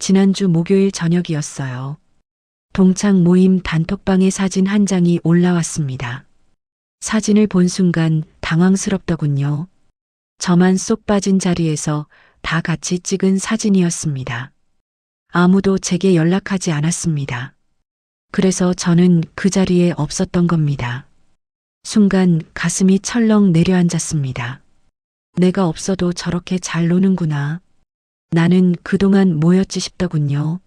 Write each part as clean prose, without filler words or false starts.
지난주 목요일 저녁이었어요. 동창 모임 단톡방에 사진 한 장이 올라왔습니다. 사진을 본 순간 당황스럽더군요. 저만 쏙 빠진 자리에서 다 같이 찍은 사진이었습니다. 아무도 제게 연락하지 않았습니다. 그래서 저는 그 자리에 없었던 겁니다. 순간 가슴이 철렁 내려앉았습니다. 내가 없어도 저렇게 잘 노는구나. 나는 그동안 뭐였지 싶더군요.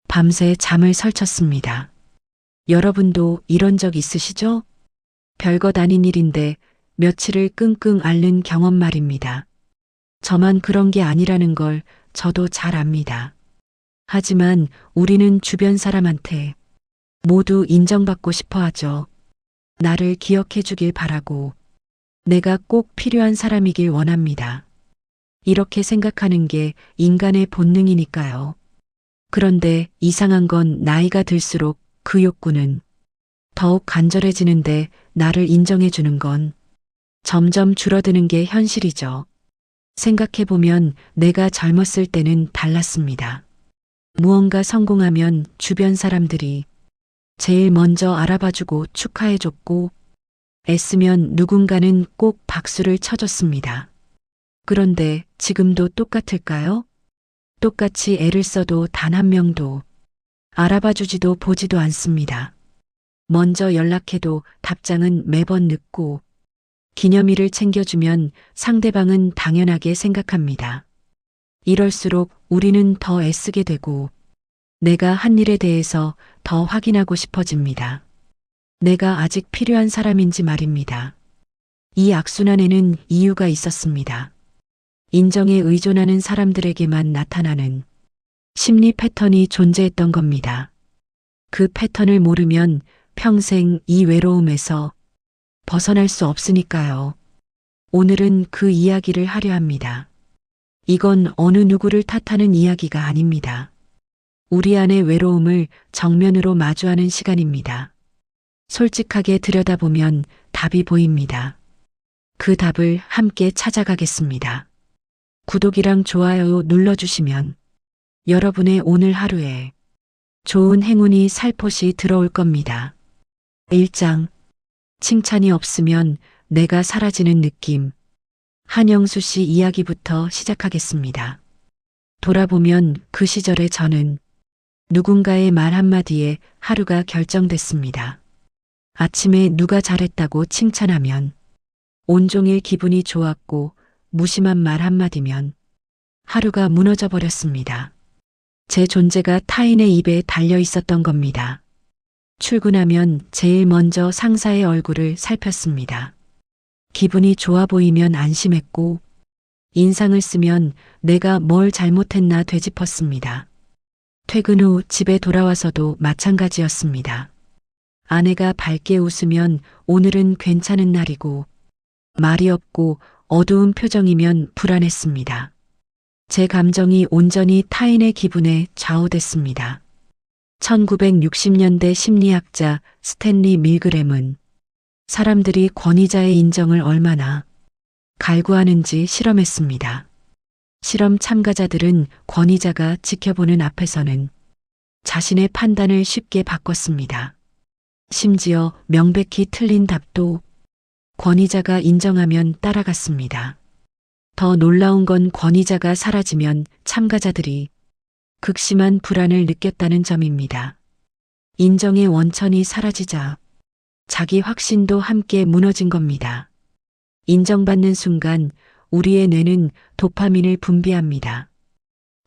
밤새 잠을 설쳤습니다. 여러분도 이런 적 있으시죠? 별것 아닌 일인데 며칠을 끙끙 앓는 경험 말입니다. 저만 그런 게 아니라는 걸 저도 잘 압니다. 하지만 우리는 주변 사람한테 모두 인정받고 싶어 하죠. 나를 기억해 주길 바라고 내가 꼭 필요한 사람이길 원합니다. 이렇게 생각하는 게 인간의 본능이니까요. 그런데 이상한 건 나이가 들수록 그 욕구는 더욱 간절해지는데 나를 인정해 주는 건 점점 줄어드는 게 현실이죠. 생각해보면 내가 젊었을 때는 달랐습니다. 무언가 성공하면 주변 사람들이 제일 먼저 알아봐주고 축하해줬고 애쓰면 누군가는 꼭 박수를 쳐줬습니다. 그런데 지금도 똑같을까요? 똑같이 애를 써도 단 한 명도 알아봐주지도 보지도 않습니다. 먼저 연락해도 답장은 매번 늦고 기념일을 챙겨주면 상대방은 당연하게 생각합니다. 이럴수록 우리는 더 애쓰게 되고 내가 한 일에 대해서 더 확인하고 싶어집니다. 내가 아직 필요한 사람인지 말입니다. 이 악순환에는 이유가 있었습니다. 인정에 의존하는 사람들에게만 나타나는 심리 패턴이 존재했던 겁니다. 그 패턴을 모르면 평생 이 외로움에서 벗어날 수 없으니까요. 오늘은 그 이야기를 하려 합니다. 이건 어느 누구를 탓하는 이야기가 아닙니다. 우리 안의 외로움을 정면으로 마주하는 시간입니다. 솔직하게 들여다보면 답이 보입니다. 그 답을 함께 찾아가겠습니다. 구독이랑 좋아요 눌러주시면 여러분의 오늘 하루에 좋은 행운이 살포시 들어올 겁니다. 1장 칭찬이 없으면 내가 사라지는 느낌. 한영수 씨 이야기부터 시작하겠습니다. 돌아보면 그 시절의 저는 누군가의 말 한마디에 하루가 결정됐습니다. 아침에 누가 잘했다고 칭찬하면 온종일 기분이 좋았고 무심한 말 한마디면 하루가 무너져 버렸습니다. 제 존재가 타인의 입에 달려 있었던 겁니다. 출근하면 제일 먼저 상사의 얼굴을 살폈습니다. 기분이 좋아 보이면 안심했고 인상을 쓰면 내가 뭘 잘못했나 되짚었습니다. 퇴근 후 집에 돌아와서도 마찬가지였습니다. 아내가 밝게 웃으면 오늘은 괜찮은 날이고 말이 없고 어두운 표정이면 불안했습니다. 제 감정이 온전히 타인의 기분에 좌우됐습니다. 1960년대 심리학자 스탠리 밀그램은 사람들이 권위자의 인정을 얼마나 갈구하는지 실험했습니다. 실험 참가자들은 권위자가 지켜보는 앞에서는 자신의 판단을 쉽게 바꿨습니다. 심지어 명백히 틀린 답도 권위자가 인정하면 따라갔습니다. 더 놀라운 건 권위자가 사라지면 참가자들이 극심한 불안을 느꼈다는 점입니다. 인정의 원천이 사라지자 자기 확신도 함께 무너진 겁니다. 인정받는 순간 우리의 뇌는 도파민을 분비합니다.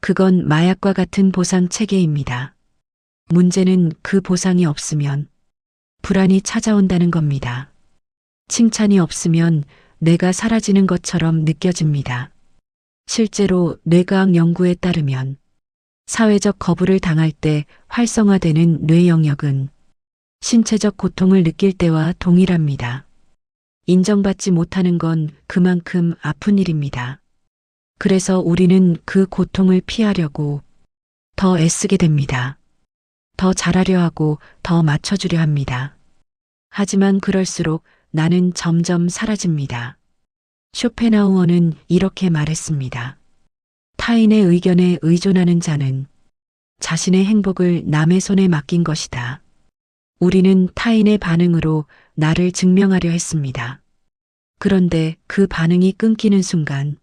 그건 마약과 같은 보상 체계입니다. 문제는 그 보상이 없으면 불안이 찾아온다는 겁니다. 칭찬이 없으면 내가 사라지는 것처럼 느껴집니다. 실제로 뇌과학 연구에 따르면 사회적 거부를 당할 때 활성화되는 뇌 영역은 신체적 고통을 느낄 때와 동일합니다. 인정받지 못하는 건 그만큼 아픈 일입니다. 그래서 우리는 그 고통을 피하려고 더 애쓰게 됩니다. 더 잘하려 하고 더 맞춰주려 합니다. 하지만 그럴수록 나는 점점 사라집니다. 쇼펜하우어는 이렇게 말했습니다. 타인의 의견에 의존하는 자는 자신의 행복을 남의 손에 맡긴 것이다. 우리는 타인의 반응으로 나를 증명하려 했습니다. 그런데 그 반응이 끊기는 순간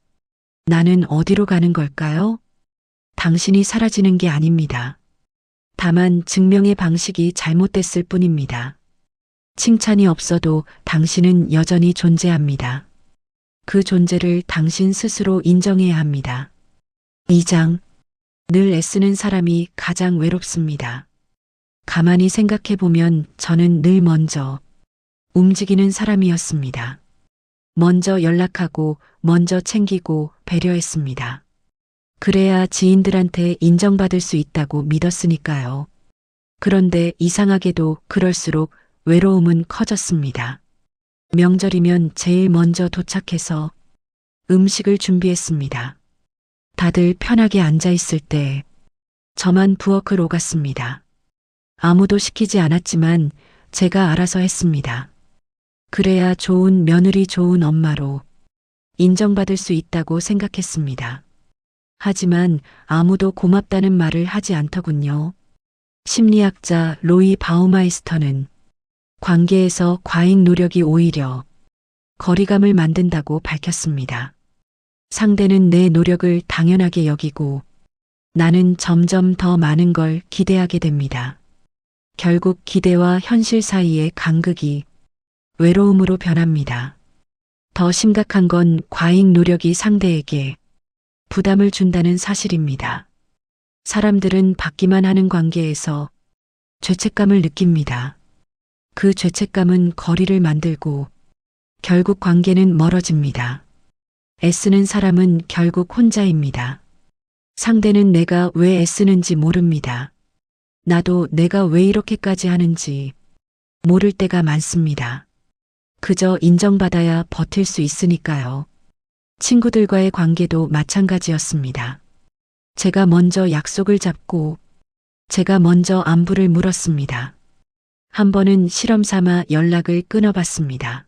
나는 어디로 가는 걸까요? 당신이 사라지는 게 아닙니다. 다만 증명의 방식이 잘못됐을 뿐입니다. 칭찬이 없어도 당신은 여전히 존재합니다. 그 존재를 당신 스스로 인정해야 합니다. 2장. 늘 애쓰는 사람이 가장 외롭습니다. 가만히 생각해보면 저는 늘 먼저 움직이는 사람이었습니다. 먼저 연락하고, 먼저 챙기고, 배려했습니다. 그래야 지인들한테 인정받을 수 있다고 믿었으니까요. 그런데 이상하게도 그럴수록 외로움은 커졌습니다. 명절이면 제일 먼저 도착해서 음식을 준비했습니다. 다들 편하게 앉아 있을 때 저만 부엌을 오갔습니다. 아무도 시키지 않았지만 제가 알아서 했습니다. 그래야 좋은 며느리, 좋은 엄마로 인정받을 수 있다고 생각했습니다. 하지만 아무도 고맙다는 말을 하지 않더군요. 심리학자 로이 바우마이스터는 관계에서 과잉 노력이 오히려 거리감을 만든다고 밝혔습니다. 상대는 내 노력을 당연하게 여기고 나는 점점 더 많은 걸 기대하게 됩니다. 결국 기대와 현실 사이의 간극이 외로움으로 변합니다. 더 심각한 건 과잉 노력이 상대에게 부담을 준다는 사실입니다. 사람들은 받기만 하는 관계에서 죄책감을 느낍니다. 그 죄책감은 거리를 만들고 결국 관계는 멀어집니다. 애쓰는 사람은 결국 혼자입니다. 상대는 내가 왜 애쓰는지 모릅니다. 나도 내가 왜 이렇게까지 하는지 모를 때가 많습니다. 그저 인정받아야 버틸 수 있으니까요. 친구들과의 관계도 마찬가지였습니다. 제가 먼저 약속을 잡고 제가 먼저 안부를 물었습니다. 한 번은 실험 삼아 연락을 끊어봤습니다.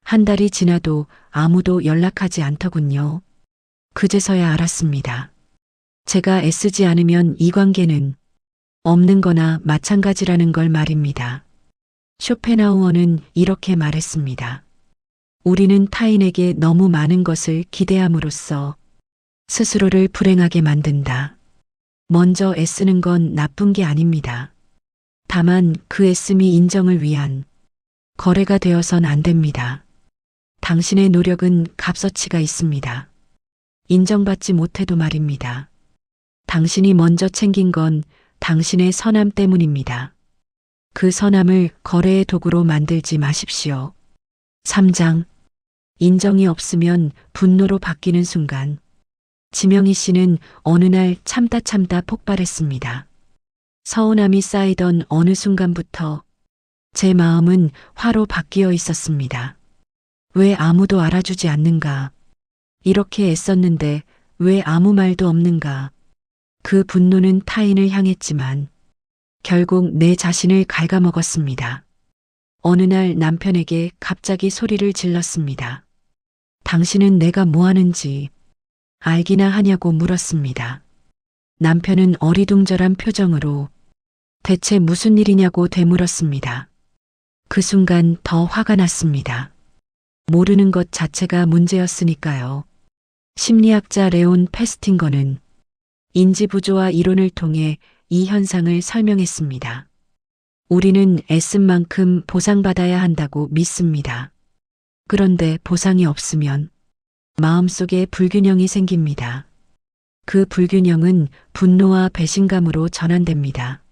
한 달이 지나도 아무도 연락하지 않더군요. 그제서야 알았습니다. 제가 애쓰지 않으면 이 관계는 없는 거나 마찬가지라는 걸 말입니다. 쇼펜하우어는 이렇게 말했습니다. 우리는 타인에게 너무 많은 것을 기대함으로써 스스로를 불행하게 만든다. 먼저 애쓰는 건 나쁜 게 아닙니다. 다만 그 애씀이 인정을 위한 거래가 되어선 안 됩니다. 당신의 노력은 값어치가 있습니다. 인정받지 못해도 말입니다. 당신이 먼저 챙긴 건 당신의 선함 때문입니다. 그 선함을 거래의 도구로 만들지 마십시오. 3장. 인정이 없으면 분노로 바뀌는 순간 지명희 씨는 어느 날 참다 폭발했습니다. 서운함이 쌓이던 어느 순간부터 제 마음은 화로 바뀌어 있었습니다. 왜 아무도 알아주지 않는가? 이렇게 애썼는데 왜 아무 말도 없는가? 그 분노는 타인을 향했지만 결국 내 자신을 갉아먹었습니다. 어느 날 남편에게 갑자기 소리를 질렀습니다. 당신은 내가 뭐 하는지 알기나 하냐고 물었습니다. 남편은 어리둥절한 표정으로 대체 무슨 일이냐고 되물었습니다. 그 순간 더 화가 났습니다. 모르는 것 자체가 문제였으니까요. 심리학자 레온 페스팅거는 인지부조화 이론을 통해 이 현상을 설명했습니다. 우리는 애쓴 만큼 보상받아야 한다고 믿습니다. 그런데 보상이 없으면 마음속에 불균형이 생깁니다. 그 불균형은 분노와 배신감으로 전환됩니다.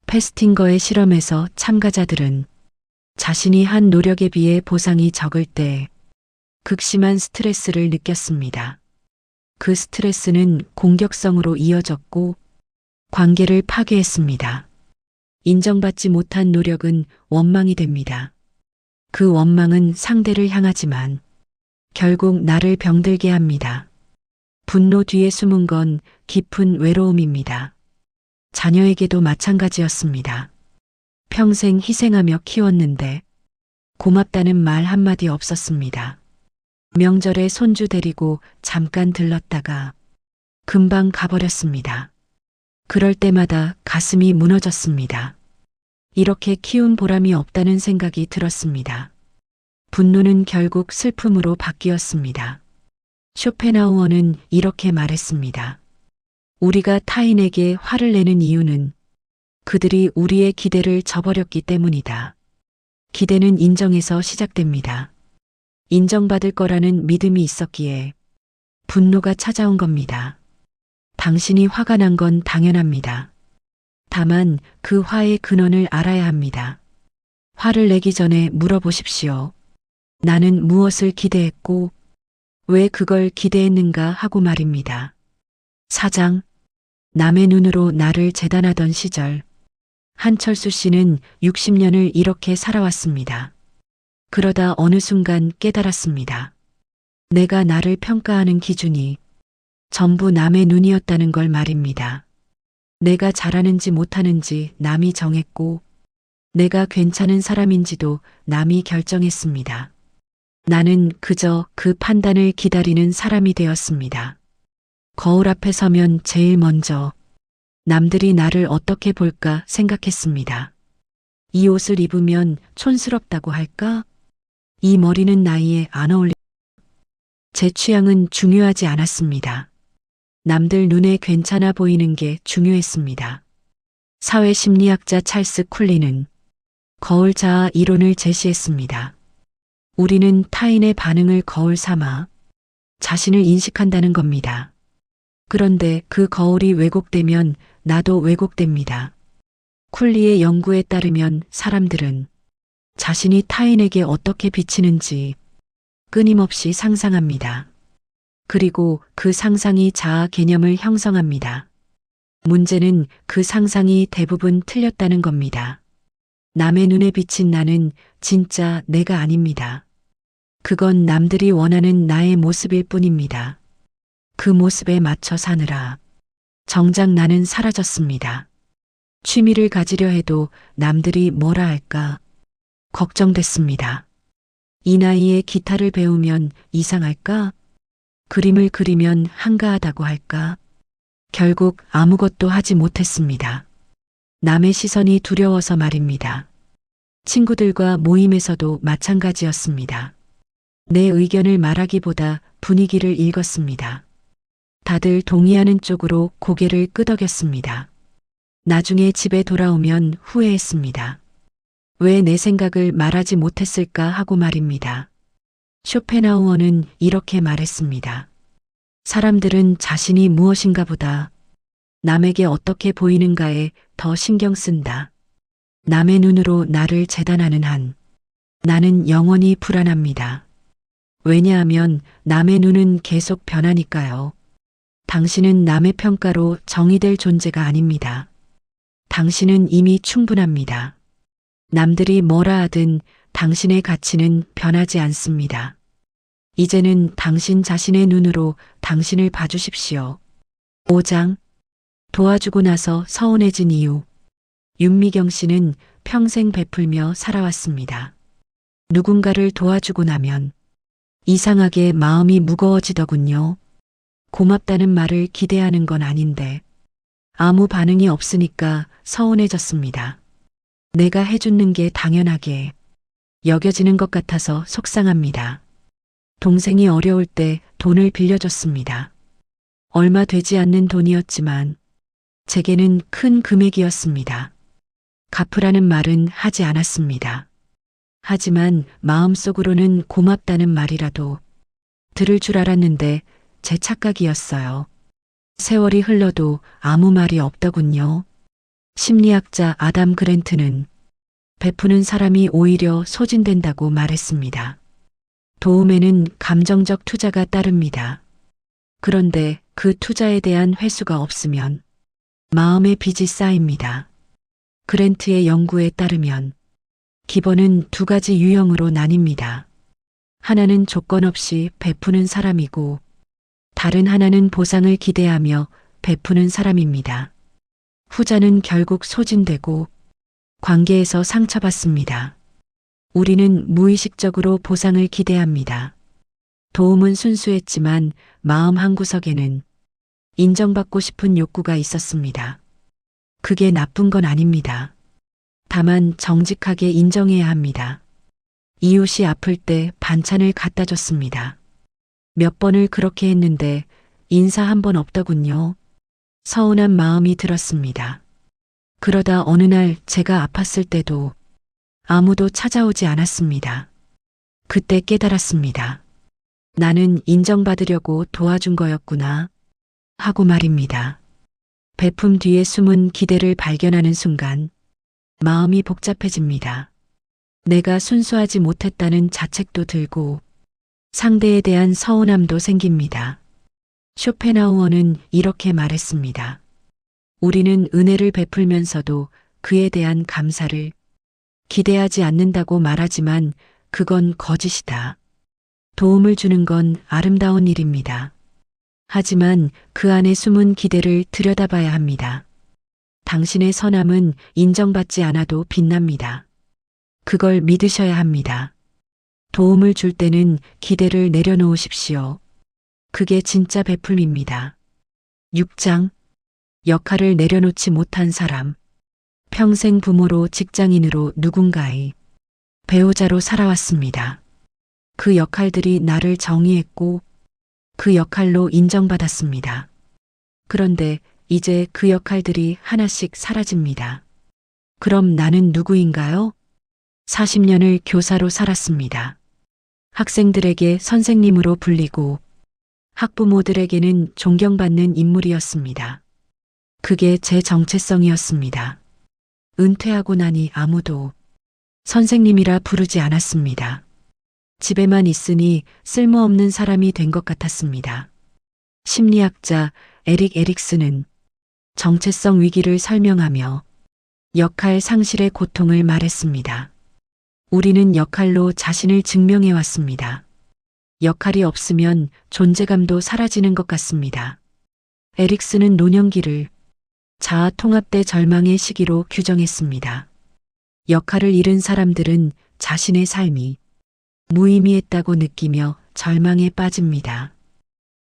페스팅거의 실험에서 참가자들은 자신이 한 노력에 비해 보상이 적을 때 극심한 스트레스를 느꼈습니다. 그 스트레스는 공격성으로 이어졌고 관계를 파괴했습니다. 인정받지 못한 노력은 원망이 됩니다. 그 원망은 상대를 향하지만 결국 나를 병들게 합니다. 분노 뒤에 숨은 건 깊은 외로움입니다. 자녀에게도 마찬가지였습니다. 평생 희생하며 키웠는데 고맙다는 말 한마디 없었습니다. 명절에 손주 데리고 잠깐 들렀다가 금방 가버렸습니다. 그럴 때마다 가슴이 무너졌습니다. 이렇게 키운 보람이 없다는 생각이 들었습니다. 분노는 결국 슬픔으로 바뀌었습니다. 쇼펜하우어는 이렇게 말했습니다. 우리가 타인에게 화를 내는 이유는 그들이 우리의 기대를 저버렸기 때문이다. 기대는 인정에서 시작됩니다. 인정받을 거라는 믿음이 있었기에 분노가 찾아온 겁니다. 당신이 화가 난 건 당연합니다. 다만 그 화의 근원을 알아야 합니다. 화를 내기 전에 물어보십시오. 나는 무엇을 기대했고 왜 그걸 기대했는가 하고 말입니다. 4장. 남의 눈으로 나를 재단하던 시절. 한철수 씨는 60년을 이렇게 살아왔습니다. 그러다 어느 순간 깨달았습니다. 내가 나를 평가하는 기준이 전부 남의 눈이었다는 걸 말입니다. 내가 잘하는지 못하는지 남이 정했고 내가 괜찮은 사람인지도 남이 결정했습니다. 나는 그저 그 판단을 기다리는 사람이 되었습니다. 거울 앞에 서면 제일 먼저 남들이 나를 어떻게 볼까 생각했습니다. 이 옷을 입으면 촌스럽다고 할까? 이 머리는 나이에 안 어울리. 제 취향은 중요하지 않았습니다. 남들 눈에 괜찮아 보이는 게 중요했습니다. 사회심리학자 찰스 쿨리는 거울 자아 이론을 제시했습니다. 우리는 타인의 반응을 거울 삼아 자신을 인식한다는 겁니다. 그런데 그 거울이 왜곡되면 나도 왜곡됩니다. 쿨리의 연구에 따르면 사람들은 자신이 타인에게 어떻게 비치는지 끊임없이 상상합니다. 그리고 그 상상이 자아 개념을 형성합니다. 문제는 그 상상이 대부분 틀렸다는 겁니다. 남의 눈에 비친 나는 진짜 내가 아닙니다. 그건 남들이 원하는 나의 모습일 뿐입니다. 그 모습에 맞춰 사느라 정작 나는 사라졌습니다. 취미를 가지려 해도 남들이 뭐라 할까 걱정됐습니다. 이 나이에 기타를 배우면 이상할까? 그림을 그리면 한가하다고 할까? 결국 아무것도 하지 못했습니다. 남의 시선이 두려워서 말입니다. 친구들과 모임에서도 마찬가지였습니다. 내 의견을 말하기보다 분위기를 읽었습니다. 다들 동의하는 쪽으로 고개를 끄덕였습니다. 나중에 집에 돌아오면 후회했습니다. 왜 내 생각을 말하지 못했을까 하고 말입니다. 쇼펜하우어는 이렇게 말했습니다. 사람들은 자신이 무엇인가 보다 남에게 어떻게 보이는가에 더 신경 쓴다. 남의 눈으로 나를 재단하는 한 나는 영원히 불안합니다. 왜냐하면 남의 눈은 계속 변하니까요. 당신은 남의 평가로 정의될 존재가 아닙니다. 당신은 이미 충분합니다. 남들이 뭐라 하든 당신의 가치는 변하지 않습니다. 이제는 당신 자신의 눈으로 당신을 봐주십시오. 5장. 도와주고 나서 서운해진 이유. 윤미경 씨는 평생 베풀며 살아왔습니다. 누군가를 도와주고 나면 이상하게 마음이 무거워지더군요. 고맙다는 말을 기대하는 건 아닌데 아무 반응이 없으니까 서운해졌습니다. 내가 해주는 게 당연하게 여겨지는 것 같아서 속상합니다. 동생이 어려울 때 돈을 빌려줬습니다. 얼마 되지 않는 돈이었지만 제게는 큰 금액이었습니다. 갚으라는 말은 하지 않았습니다. 하지만 마음속으로는 고맙다는 말이라도 들을 줄 알았는데 제 착각이었어요. 세월이 흘러도 아무 말이 없더군요. 심리학자 아담 그랜트는 베푸는 사람이 오히려 소진된다고 말했습니다. 도움에는 감정적 투자가 따릅니다. 그런데 그 투자에 대한 회수가 없으면 마음의 빚이 쌓입니다. 그랜트의 연구에 따르면 기본은 두 가지 유형으로 나뉩니다. 하나는 조건 없이 베푸는 사람이고 다른 하나는 보상을 기대하며 베푸는 사람입니다. 후자는 결국 소진되고 관계에서 상처받습니다. 우리는 무의식적으로 보상을 기대합니다. 도움은 순수했지만 마음 한구석에는 인정받고 싶은 욕구가 있었습니다. 그게 나쁜 건 아닙니다. 다만 정직하게 인정해야 합니다. 이웃이 아플 때 반찬을 갖다 줬습니다. 몇 번을 그렇게 했는데 인사 한 번 없더군요. 서운한 마음이 들었습니다. 그러다 어느 날 제가 아팠을 때도 아무도 찾아오지 않았습니다. 그때 깨달았습니다. 나는 인정받으려고 도와준 거였구나 하고 말입니다. 베품 뒤에 숨은 기대를 발견하는 순간 마음이 복잡해집니다. 내가 순수하지 못했다는 자책도 들고 상대에 대한 서운함도 생깁니다. 쇼펜하우어는 이렇게 말했습니다. 우리는 은혜를 베풀면서도 그에 대한 감사를 기대하지 않는다고 말하지만 그건 거짓이다. 도움을 주는 건 아름다운 일입니다. 하지만 그 안에 숨은 기대를 들여다봐야 합니다. 당신의 선함은 인정받지 않아도 빛납니다. 그걸 믿으셔야 합니다. 도움을 줄 때는 기대를 내려놓으십시오. 그게 진짜 베풀입니다. 6장 역할을 내려놓지 못한 사람. 평생 부모로 직장인으로 누군가의 배우자로 살아왔습니다. 그 역할들이 나를 정의했고 그 역할로 인정받았습니다. 그런데 이제 그 역할들이 하나씩 사라집니다. 그럼 나는 누구인가요? 40년을 교사로 살았습니다. 학생들에게 선생님으로 불리고 학부모들에게는 존경받는 인물이었습니다. 그게 제 정체성이었습니다. 은퇴하고 나니 아무도 선생님이라 부르지 않았습니다. 집에만 있으니 쓸모없는 사람이 된 것 같았습니다. 심리학자 에릭 에릭슨은 정체성 위기를 설명하며 역할 상실의 고통을 말했습니다. 우리는 역할로 자신을 증명해 왔습니다. 역할이 없으면 존재감도 사라지는 것 같습니다. 에릭슨은 노년기를 자아 통합대 절망의 시기로 규정했습니다. 역할을 잃은 사람들은 자신의 삶이 무의미했다고 느끼며 절망에 빠집니다.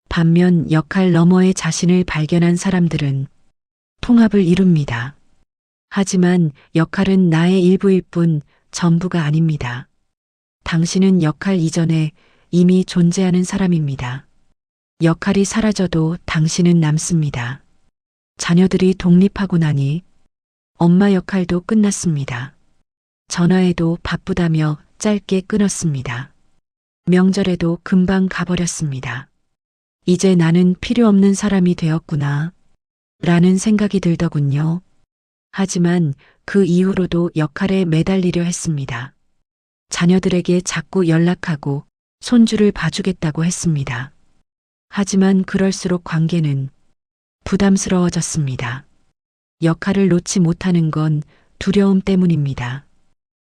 반면 역할 너머의 자신을 발견한 사람들은 통합을 이룹니다. 하지만 역할은 나의 일부일 뿐 전부가 아닙니다. 당신은 역할 이전에 이미 존재하는 사람입니다. 역할이 사라져도 당신은 남습니다. 자녀들이 독립하고 나니 엄마 역할도 끝났습니다. 전화에도 바쁘다며 짧게 끊었습니다. 명절에도 금방 가버렸습니다. 이제 나는 필요 없는 사람이 되었구나 라는 생각이 들더군요. 하지만 그 이후로도 역할에 매달리려 했습니다. 자녀들에게 자꾸 연락하고 손주를 봐주겠다고 했습니다. 하지만 그럴수록 관계는 부담스러워졌습니다. 역할을 놓지 못하는 건 두려움 때문입니다.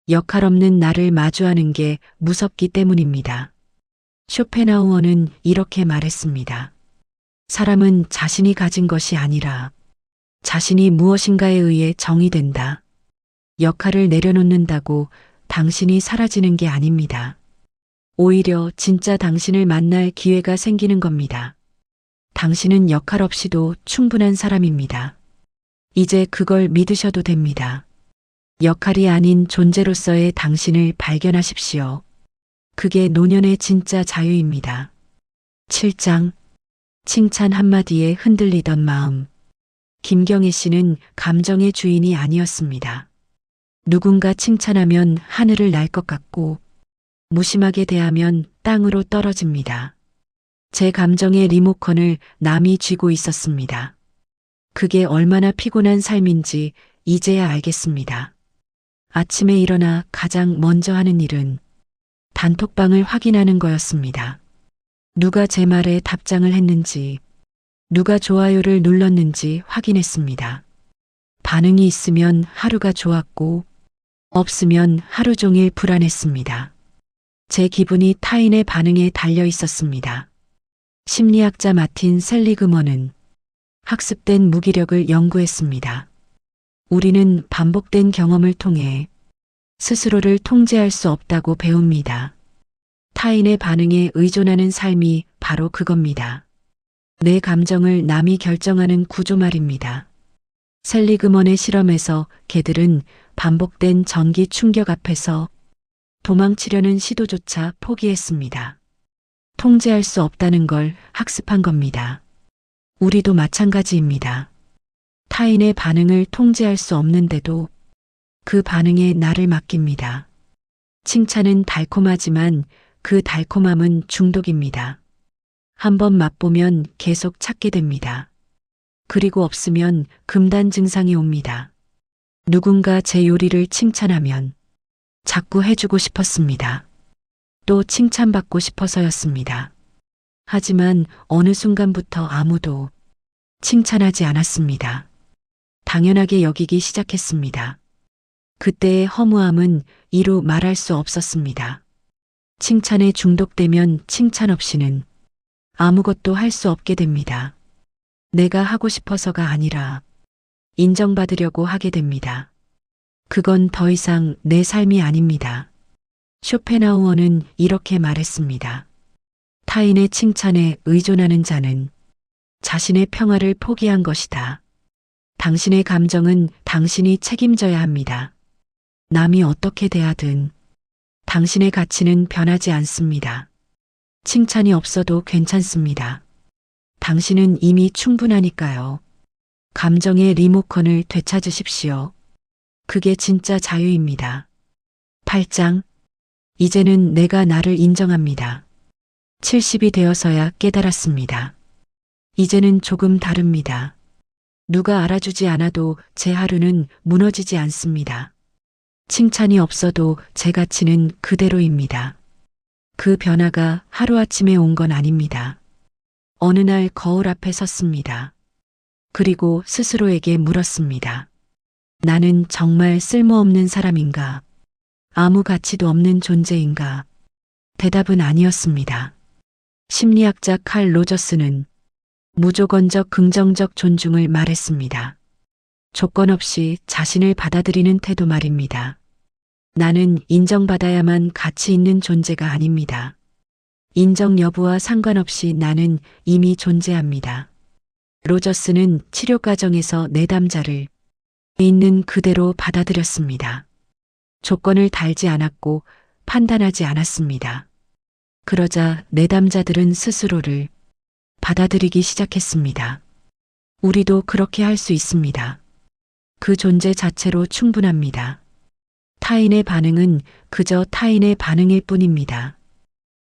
역할 없는 나를 마주하는 게 무섭기 때문입니다. 쇼펜하우어는 이렇게 말했습니다. 사람은 자신이 가진 것이 아니라 자신이 무엇인가에 의해 정의된다. 역할을 내려놓는다고 당신이 사라지는 게 아닙니다. 오히려 진짜 당신을 만날 기회가 생기는 겁니다. 당신은 역할 없이도 충분한 사람입니다. 이제 그걸 믿으셔도 됩니다. 역할이 아닌 존재로서의 당신을 발견하십시오. 그게 노년의 진짜 자유입니다. 7장 칭찬 한마디에 흔들리던 마음. 김경애 씨는 감정의 주인이 아니었습니다. 누군가 칭찬하면 하늘을 날 것 같고 무심하게 대하면 땅으로 떨어집니다. 제 감정의 리모컨을 남이 쥐고 있었습니다. 그게 얼마나 피곤한 삶인지 이제야 알겠습니다. 아침에 일어나 가장 먼저 하는 일은 단톡방을 확인하는 거였습니다. 누가 제 말에 답장을 했는지, 누가 좋아요를 눌렀는지 확인했습니다. 반응이 있으면 하루가 좋았고, 없으면 하루 종일 불안했습니다. 제 기분이 타인의 반응에 달려 있었습니다. 심리학자 마틴 셀리그먼은 학습된 무기력을 연구했습니다. 우리는 반복된 경험을 통해 스스로를 통제할 수 없다고 배웁니다. 타인의 반응에 의존하는 삶이 바로 그겁니다. 내 감정을 남이 결정하는 구조 말입니다. 셀리그먼의 실험에서 개들은 반복된 전기 충격 앞에서 도망치려는 시도조차 포기했습니다. 통제할 수 없다는 걸 학습한 겁니다. 우리도 마찬가지입니다. 타인의 반응을 통제할 수 없는데도 그 반응에 나를 맡깁니다. 칭찬은 달콤하지만 그 달콤함은 중독입니다. 한번 맛보면 계속 찾게 됩니다. 그리고 없으면 금단 증상이 옵니다. 누군가 제 요리를 칭찬하면 자꾸 해주고 싶었습니다. 또 칭찬받고 싶어서였습니다. 하지만 어느 순간부터 아무도 칭찬하지 않았습니다. 당연하게 여기기 시작했습니다. 그때의 허무함은 이루 말할 수 없었습니다. 칭찬에 중독되면 칭찬 없이는 아무것도 할 수 없게 됩니다. 내가 하고 싶어서가 아니라 인정받으려고 하게 됩니다. 그건 더 이상 내 삶이 아닙니다. 쇼펜하우어는 이렇게 말했습니다. 타인의 칭찬에 의존하는 자는 자신의 평화를 포기한 것이다. 당신의 감정은 당신이 책임져야 합니다. 남이 어떻게 대하든 당신의 가치는 변하지 않습니다. 칭찬이 없어도 괜찮습니다. 당신은 이미 충분하니까요. 감정의 리모컨을 되찾으십시오. 그게 진짜 자유입니다. 8장. 이제는 내가 나를 인정합니다. 70이 되어서야 깨달았습니다. 이제는 조금 다릅니다. 누가 알아주지 않아도 제 하루는 무너지지 않습니다. 칭찬이 없어도 제 가치는 그대로입니다. 그 변화가 하루아침에 온 건 아닙니다. 어느 날 거울 앞에 섰습니다. 그리고 스스로에게 물었습니다. 나는 정말 쓸모없는 사람인가? 아무 가치도 없는 존재인가? 대답은 아니었습니다. 심리학자 칼 로저스는 무조건적 긍정적 존중을 말했습니다. 조건 없이 자신을 받아들이는 태도 말입니다. 나는 인정받아야만 가치 있는 존재가 아닙니다. 인정 여부와 상관없이 나는 이미 존재합니다. 로저스는 치료 과정에서 내담자를 있는 그대로 받아들였습니다. 조건을 달지 않았고 판단하지 않았습니다. 그러자 내담자들은 스스로를 받아들이기 시작했습니다. 우리도 그렇게 할 수 있습니다. 그 존재 자체로 충분합니다. 타인의 반응은 그저 타인의 반응일 뿐입니다.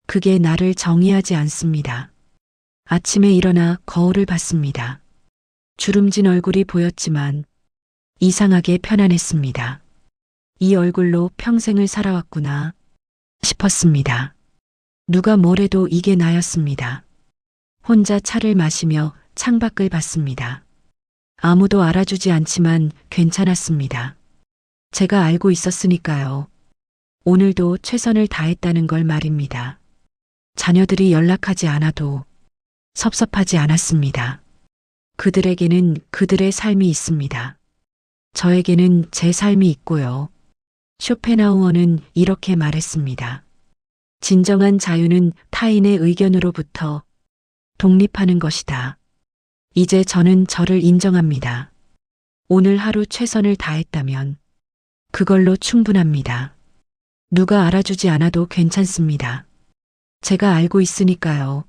그게 나를 정의하지 않습니다. 아침에 일어나 거울을 봤습니다. 주름진 얼굴이 보였지만 이상하게 편안했습니다. 이 얼굴로 평생을 살아왔구나 싶었습니다. 누가 뭐래도 이게 나였습니다. 혼자 차를 마시며 창밖을 봤습니다. 아무도 알아주지 않지만 괜찮았습니다. 제가 알고 있었으니까요. 오늘도 최선을 다했다는 걸 말입니다. 자녀들이 연락하지 않아도 섭섭하지 않았습니다. 그들에게는 그들의 삶이 있습니다. 저에게는 제 삶이 있고요. 쇼펜하우어는 이렇게 말했습니다. 진정한 자유는 타인의 의견으로부터 독립하는 것이다. 이제 저는 저를 인정합니다. 오늘 하루 최선을 다했다면 그걸로 충분합니다. 누가 알아주지 않아도 괜찮습니다. 제가 알고 있으니까요.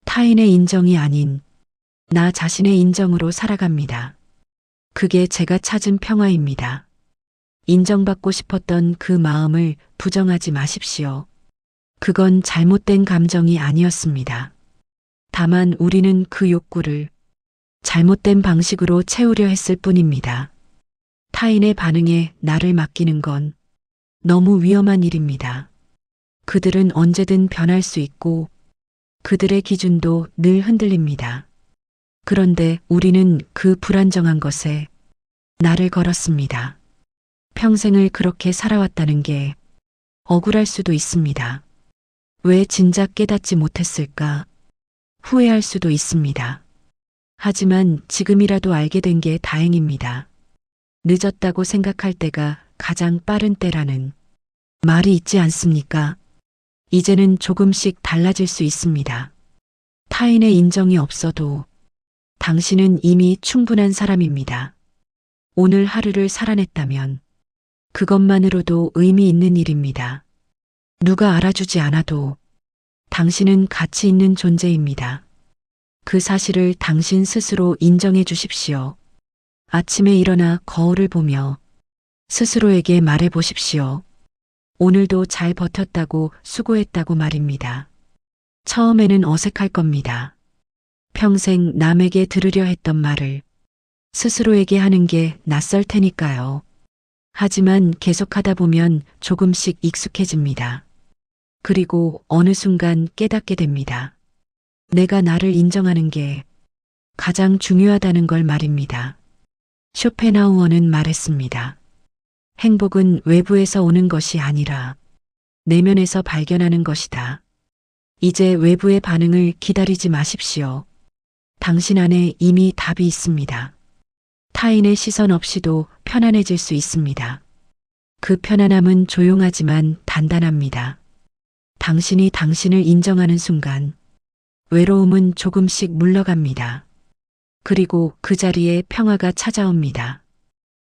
타인의 인정이 아닌 나 자신의 인정으로 살아갑니다. 그게 제가 찾은 평화입니다. 인정받고 싶었던 그 마음을 부정하지 마십시오. 그건 잘못된 감정이 아니었습니다. 다만 우리는 그 욕구를 잘못된 방식으로 채우려 했을 뿐입니다. 타인의 반응에 나를 맡기는 건 너무 위험한 일입니다. 그들은 언제든 변할 수 있고 그들의 기준도 늘 흔들립니다. 그런데 우리는 그 불안정한 것에 나를 걸었습니다. 평생을 그렇게 살아왔다는 게 억울할 수도 있습니다. 왜 진작 깨닫지 못했을까? 후회할 수도 있습니다. 하지만 지금이라도 알게 된 게 다행입니다. 늦었다고 생각할 때가 가장 빠른 때라는 말이 있지 않습니까? 이제는 조금씩 달라질 수 있습니다. 타인의 인정이 없어도 당신은 이미 충분한 사람입니다. 오늘 하루를 살아냈다면 그것만으로도 의미 있는 일입니다. 누가 알아주지 않아도 당신은 가치 있는 존재입니다. 그 사실을 당신 스스로 인정해 주십시오. 아침에 일어나 거울을 보며 스스로에게 말해 보십시오. 오늘도 잘 버텼다고, 수고했다고 말입니다. 처음에는 어색할 겁니다. 평생 남에게 들으려 했던 말을 스스로에게 하는 게 낯설 테니까요. 하지만 계속하다 보면 조금씩 익숙해집니다. 그리고 어느 순간 깨닫게 됩니다. 내가 나를 인정하는 게 가장 중요하다는 걸 말입니다. 쇼펜하우어는 말했습니다. 행복은 외부에서 오는 것이 아니라 내면에서 발견하는 것이다. 이제 외부의 반응을 기다리지 마십시오. 당신 안에 이미 답이 있습니다. 타인의 시선 없이도 편안해질 수 있습니다. 그 편안함은 조용하지만 단단합니다. 당신이 당신을 인정하는 순간 외로움은 조금씩 물러갑니다. 그리고 그 자리에 평화가 찾아옵니다.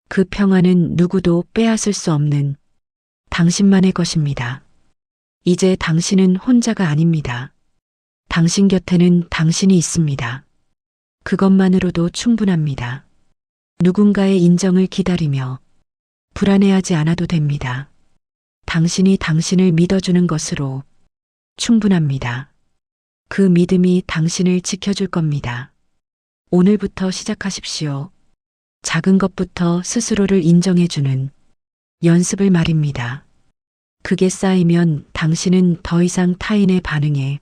그 평화는 누구도 빼앗을 수 없는 당신만의 것입니다. 이제 당신은 혼자가 아닙니다. 당신 곁에는 당신이 있습니다. 그것만으로도 충분합니다. 누군가의 인정을 기다리며 불안해하지 않아도 됩니다. 당신이 당신을 믿어주는 것으로 충분합니다. 그 믿음이 당신을 지켜줄 겁니다. 오늘부터 시작하십시오. 작은 것부터 스스로를 인정해주는 연습을 말입니다. 그게 쌓이면 당신은 더 이상 타인의 반응에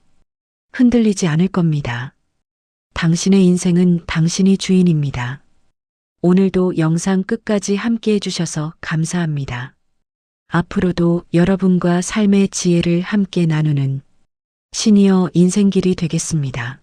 흔들리지 않을 겁니다. 당신의 인생은 당신이 주인입니다. 오늘도 영상 끝까지 함께 해주셔서 감사합니다. 앞으로도 여러분과 삶의 지혜를 함께 나누는 시니어 인생길이 되겠습니다.